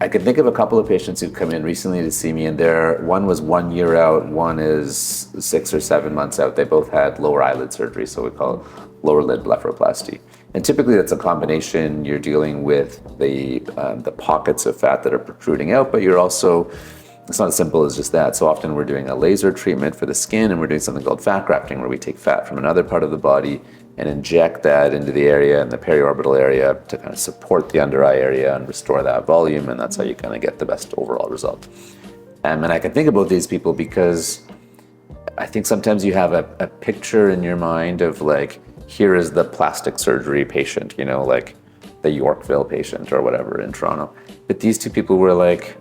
I could think of a couple of patients who've come in recently to see me, and one was 1 year out, one is 6 or 7 months out. They both had lower eyelid surgery, so we call it lower lid blepharoplasty. And typically that's a combination. You're dealing with the pockets of fat that are protruding out, but you're also, it's not as simple as just that. So often we're doing a laser treatment for the skin, and we're doing something called fat grafting, where we take fat from another part of the body and inject that into the area and the periorbital area to kind of support the under eye area and restore that volume, and that's how you kind of get the best overall result. And I can think about these people because I think sometimes you have a picture in your mind of like, here is the plastic surgery patient, you know, like the Yorkville patient or whatever in Toronto. But these two people were like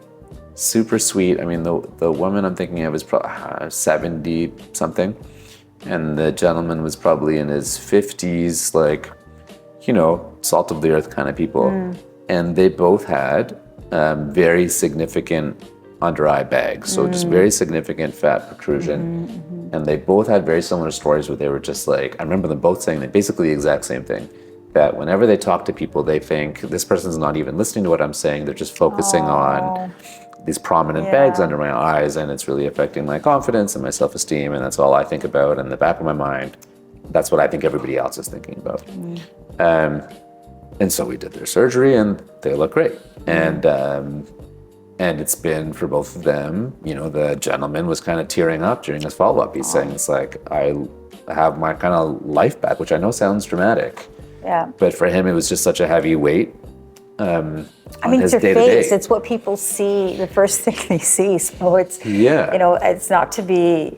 super sweet. I mean, the woman I'm thinking of is probably 70 something. And the gentleman was probably in his 50s, like, you know, salt of the earth kind of people. And they both had very significant under eye bags. So just very significant fat protrusion. And they both had very similar stories where they were just like, I remember them both saying basically the exact same thing. That whenever they talk to people, they think this person's not even listening to what I'm saying. They're just focusing on these prominent bags under my eyes, and it's really affecting my confidence and my self-esteem, and that's all I think about in the back of my mind. That's what I think everybody else is thinking about. And so we did their surgery, and they look great. And it's been for both of them, you know, the gentleman was kind of tearing up during his follow-up. He's saying, it's like, I have my kind of life back, which I know sounds dramatic. Yeah. But for him, it was just such a heavy weight. I mean, it's your face. It's what people see, the first thing they see. So it's, you know, it's not to be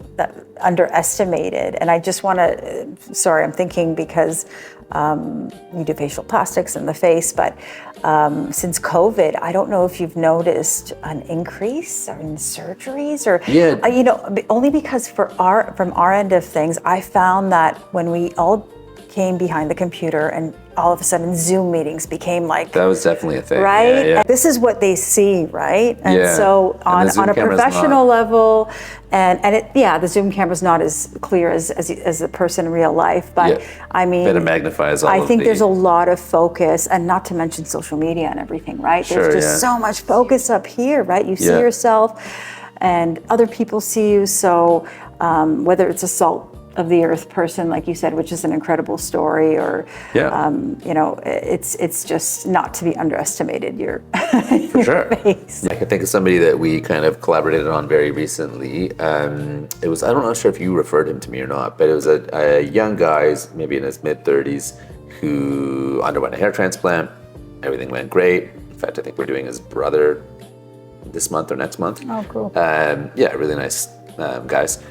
underestimated. And I just want to, sorry, I'm thinking because you do facial plastics in the face, but since COVID, I don't know if you've noticed an increase in surgeries or, you know, only because from our end of things, I found that when we all came behind the computer and all of a sudden Zoom meetings became like, that was definitely a thing, right? And this is what they see, right? And so on a professional level, and the Zoom camera's not as clear as the person in real life, but I mean, it magnifies all I think there's a lot of focus, and not to mention social media and everything, right? There's just so much focus up here, right? You see yourself and other people see you, so whether it's a salt of the earth person, like you said, which is an incredible story, or you know, it's just not to be underestimated. Your face. I can think of somebody that we kind of collaborated on very recently. It was, I'm not sure if you referred him to me or not, but it was a young guy, maybe in his mid-30s, who underwent a hair transplant. Everything went great. In fact, I think we're doing his brother this month or next month. Oh, cool. Really nice guys.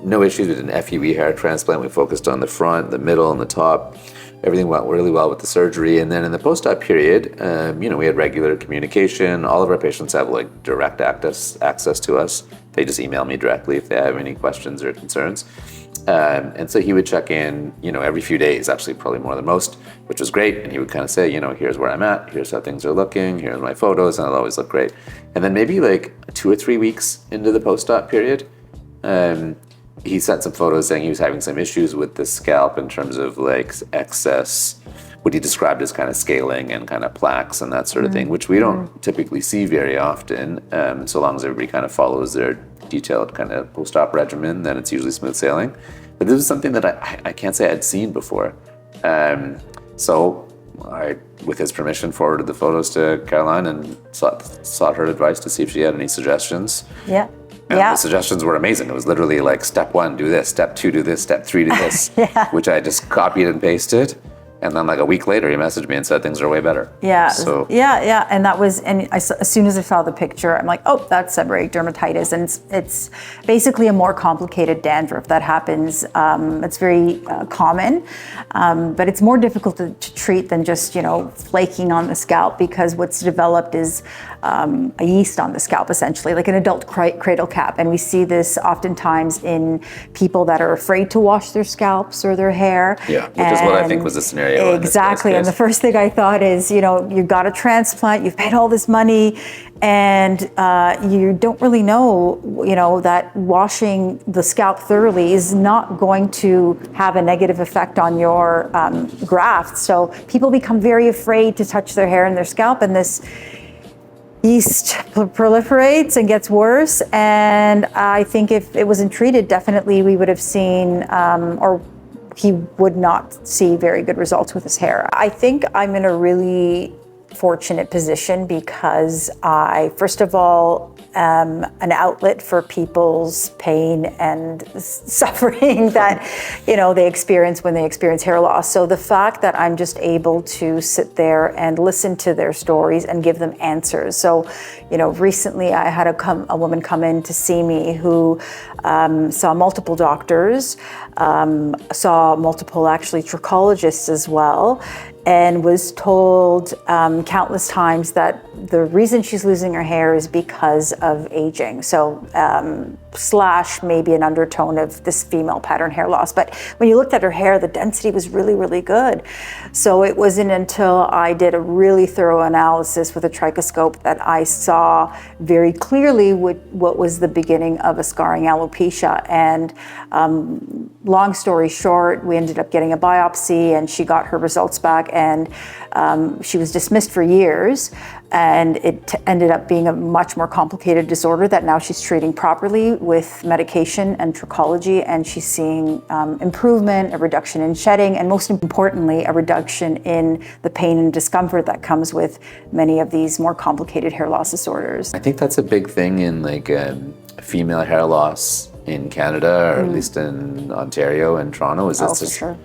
No issues. We did an FUE hair transplant. We focused on the front, the middle, and the top. Everything went really well with the surgery. And then in the post-op period, you know, we had regular communication. All of our patients have like direct access to us. They just email me directly if they have any questions or concerns. And so he would check in, you know, every few days, actually probably more than most, which was great. And he would kind of say, you know, here's where I'm at, here's how things are looking, here's my photos, and it'll always look great. And then maybe like 2 or 3 weeks into the post-op period, he sent some photos saying he was having some issues with the scalp in terms of like excess, what he described as kind of scaling and kind of plaques and that sort of thing, which we don't typically see very often. So long as everybody kind of follows their detailed kind of post-op regimen, then it's usually smooth sailing. But this was something that I can't say I'd seen before. So I, with his permission, forwarded the photos to Caroline and sought her advice to see if she had any suggestions. And the suggestions were amazing. It was literally like, step 1, do this, step 2, do this, step 3, do this, which I just copied and pasted. And then like a week later, he messaged me and said things are way better. So and that was, and as soon as I saw the picture, I'm like, oh, that's seborrheic dermatitis, and it's basically a more complicated dandruff that happens. It's very common, but it's more difficult to treat than just, you know, flaking on the scalp, because what's developed is a yeast on the scalp, essentially, like an adult cradle cap. And we see this oftentimes in people that are afraid to wash their scalps or their hair. Which is what I think was the scenario. Exactly. And the first thing I thought is, you know, you got a transplant, you've paid all this money, and you don't really know, you know, that washing the scalp thoroughly is not going to have a negative effect on your graft. So people become very afraid to touch their hair and their scalp, and this yeast proliferates and gets worse. And I think if it wasn't treated, definitely we would have seen, or he would not see very good results with his hair. I think I'm in a really fortunate position because I, first of all, am an outlet for people's pain and suffering that, they experience when they experience hair loss. So the fact that I'm just able to sit there and listen to their stories and give them answers. So, recently I had a woman come in to see me who saw multiple doctors, saw multiple actually trichologists as well, and was told countless times that the reason she's losing her hair is because of aging. So / maybe an undertone of this female pattern hair loss. But when you looked at her hair, the density was really, really good. So it wasn't until I did a really thorough analysis with a trichoscope that I saw very clearly what was the beginning of a scarring alopecia. And long story short, we ended up getting a biopsy and she got her results back, and she was dismissed for years, and it ended up being a much more complicated disorder that now she's treating properly with medication and trichology, and she's seeing improvement, a reduction in shedding, and most importantly, a reduction in the pain and discomfort that comes with many of these more complicated hair loss disorders. I think that's a big thing in female hair loss in Canada, or at least in Ontario and Toronto, is for sure.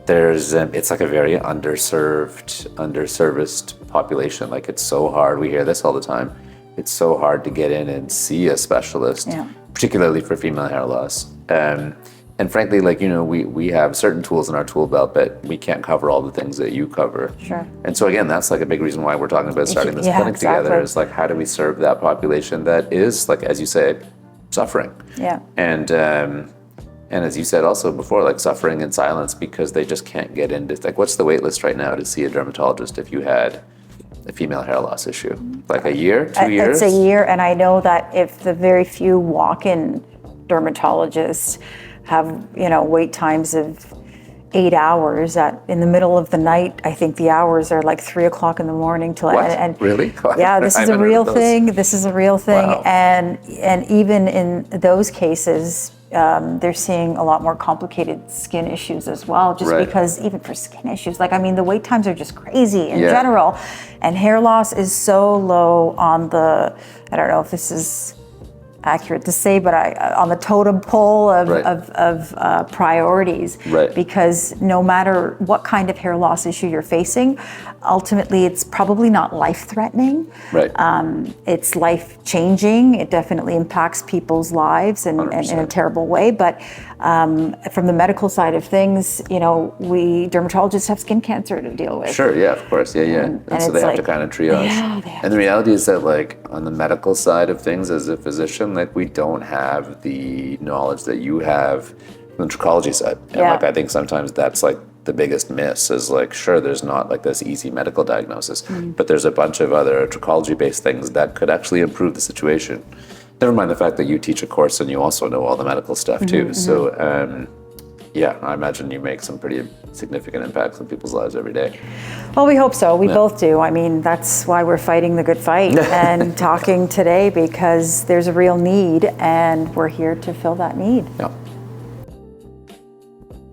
There's it's like a very underserviced population. Like, it's so hard. We hear this all the time. It's so hard to get in and see a specialist, particularly for female hair loss. And frankly, we have certain tools in our tool belt, but we can't cover all the things that you cover. Sure. And so again, that's like a big reason why we're talking about starting this clinic together, is like, how do we serve that population that is, like, as you say, suffering? Yeah. And as you said also before, like, suffering in silence because they just can't get into, like, what's the wait list right now to see a dermatologist if you had a female hair loss issue? Like a year, 2 years? It's a year, and I know that if the very few walk-in dermatologists have, wait times of 8 hours, in the middle of the night, I think the hours are like 3 o'clock in the morning till. What? And really? Yeah, this is a real thing. This is a real thing. Wow. And even in those cases, they're seeing a lot more complicated skin issues as well, just because even for skin issues, the wait times are just crazy in general. And hair loss is so low on the, I don't know if this is accurate to say, but on the totem pole of priorities, because no matter what kind of hair loss issue you're facing, ultimately it's probably not life-threatening. It's life-changing. It definitely impacts people's lives in a terrible way. But from the medical side of things, we dermatologists have skin cancer to deal with. Sure, yeah, of course, and so they have to kind of triage. And the reality is that, like, on the medical side of things, as a physician, like, we don't have the knowledge that you have from the trichology side. And I think sometimes that's like the biggest miss is, like, sure, there's not like this easy medical diagnosis, but there's a bunch of other trichology-based things that could actually improve the situation. Never mind the fact that you teach a course and you also know all the medical stuff too. So I imagine you make some pretty significant impacts on people's lives every day. Well, we hope so. We both do. I mean, that's why we're fighting the good fight and talking today, because there's a real need and we're here to fill that need. Yeah.